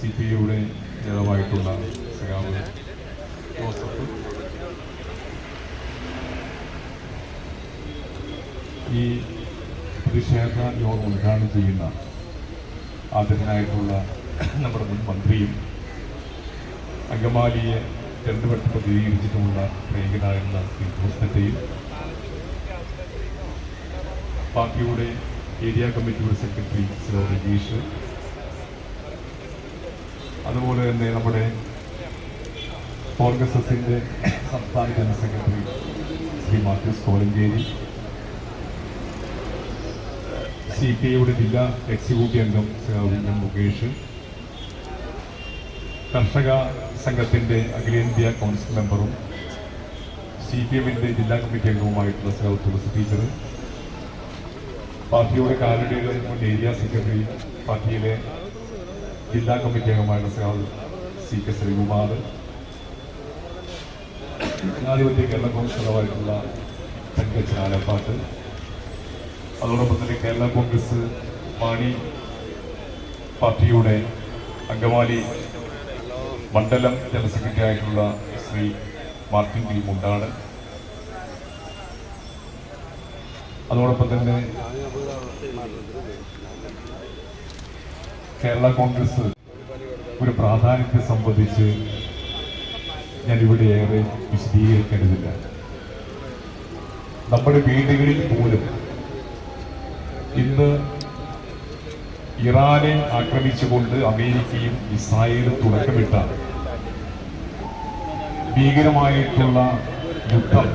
CPI-യുടെ നേതാവായിട്ടുള്ള സഖാവ് ജോസഫ്, ഈ പ്രതിഷേധ യോഗം ഉദ്ഘാടനം ചെയ്യുന്ന ആദരണീയനായിട്ടുള്ള നമ്മുടെ മുൻ മന്ത്രിയും അങ്കമാലിയെ രണ്ടുവട്ടം പ്രതിനിധീകരിച്ചിട്ടുമുള്ള പ്രിയങ്കനായിരുന്ന ശ്രീ ജോസഫിന്റെയും പാർട്ടിയുടെ ഏരിയ കമ്മിറ്റിയുടെ സെക്രട്ടറി ശ്രീ രജീഷ്, അതുപോലെ തന്നെ നമ്മുടെ കോൺഗ്രസിന്റെ സംസ്ഥാന ജനറൽ സെക്രട്ടറി ശ്രീ മാത്യൂസ് കോലഞ്ചേരി, CPI-യുടെ ജില്ലാ എക്സിക്യൂട്ടീവ് അംഗം ശ്രീ മുകേഷ്, കർഷക സംഘത്തിന്റെ അഖിലേന്ത്യാ കൗൺസിൽ മെമ്പറും CPM-ന്റെ ജില്ലാ കമ്മിറ്റി അംഗവുമായിട്ടുള്ള ശ്രീ തുളസി ടീച്ചർ, പാർട്ടിയുടെ കാലടിയുടെ മുൻ ഏരിയ സെക്രട്ടറി, പാർട്ടിയിലെ ജില്ലാ കമ്മിറ്റി അംഗമായുള്ള ശ്രീ CK ശ്രീകുമാർ, ജനാധിപത്യ കേരള കോൺഗ്രസ് നേതാവായിട്ടുള്ള തങ്കച്ചൻ ആലപ്പാട്ട്, അതോടൊപ്പം തന്നെ കേരള കോൺഗ്രസ് മാണി പാർട്ടിയുടെ അങ്കമാലി മണ്ഡലം ജനറൽ സെക്രട്ടറി ആയിട്ടുള്ള ശ്രീ മാർട്ടിൻ ടി മുണ്ടാട്, അതോടൊപ്പം തന്നെ കേരള കോൺഗ്രസ് ഒരു പ്രാധാന്യത്തെ സംബന്ധിച്ച് ഞാനിവിടെ ഏറെ വിശദീകരിക്കേണ്ടതില്ല. നമ്മുടെ വീടുകളിൽ പോലും ഇന്ന് ഇറാനെ ആക്രമിച്ചുകൊണ്ട് അമേരിക്കയും ഇസ്രായേലും തുടക്കമിട്ട ഭീകരമായിട്ടുള്ള യുദ്ധം,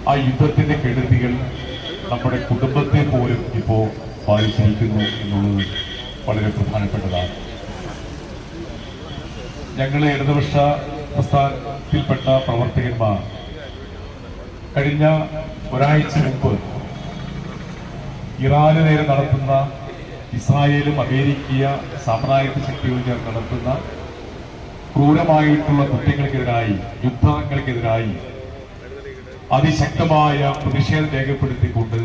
ആ യുദ്ധത്തിന്റെ കെടുതികൾ നമ്മുടെ കുടുംബത്തെ പോലും ഇപ്പോൾ ബാധിച്ചിരിക്കുന്നു എന്നുള്ളത് വളരെ പ്രധാനപ്പെട്ടതാണ്. ഞങ്ങളെ ഇടതുപക്ഷ പ്രസ്ഥാനത്തിൽപ്പെട്ട പ്രവർത്തകന്മാർ കഴിഞ്ഞ ഒരാഴ്ച മുമ്പ് ഇറാന് നേരെ നടത്തുന്ന, ഇസ്രായേലും അമേരിക്ക സാമ്രാജ്യത്വ ശക്തികളും ചേർന്ന് നടത്തുന്ന ക്രൂരമായിട്ടുള്ള കുറ്റങ്ങൾക്കെതിരായി, യുദ്ധങ്ങൾക്കെതിരായി അതിശക്തമായ പ്രതിഷേധം രേഖപ്പെടുത്തിക്കൊണ്ട്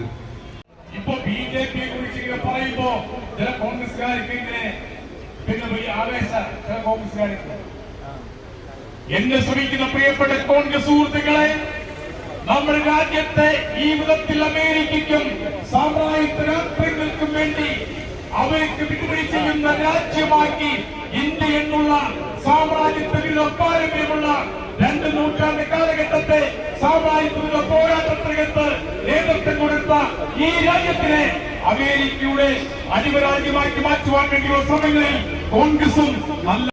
ഇപ്പൊ BJP-യെ കുറിച്ച് ഇങ്ങനെ പറയുമ്പോ ചില കോൺഗ്രസ്സുകാർക്ക് ഇങ്ങനെ വലിയ ആവേശം, ചില കോൺഗ്രസ്സുകാർക്ക്. എന്നെ ശ്രമിക്കുന്ന പ്രിയപ്പെട്ട കോൺഗ്രസ് സുഹൃത്തുക്കളെ, നമ്മുടെ രാജ്യത്തെ ഈ വിധത്തിൽ അമേരിക്കയ്ക്കും സാമ്രാജ്യത്വ രാഷ്ട്രങ്ങൾക്കും വേണ്ടി അവർക്ക് വിട്ടുപിടി ചെയ്യുന്ന രാജ്യമാക്കി ഇന്ത്യ എന്നുള്ള സാമ്രാജ്യത്വ പാരമ്പര്യമുള്ള 2 നൂറ്റാണ്ട് കാലഘട്ടത്തെ സാമ്രാജ്യത്വ പോരാട്ടത്തിനകത്ത് നേതൃത്വം കൊടുത്ത ഈ രാജ്യത്തിനെ അമേരിക്കയുടെ അടിമരാജ്യമാക്കി മാറ്റുവാൻ വേണ്ടിയുള്ള ശ്രമങ്ങളിൽ കോൺഗ്രസും നല്ല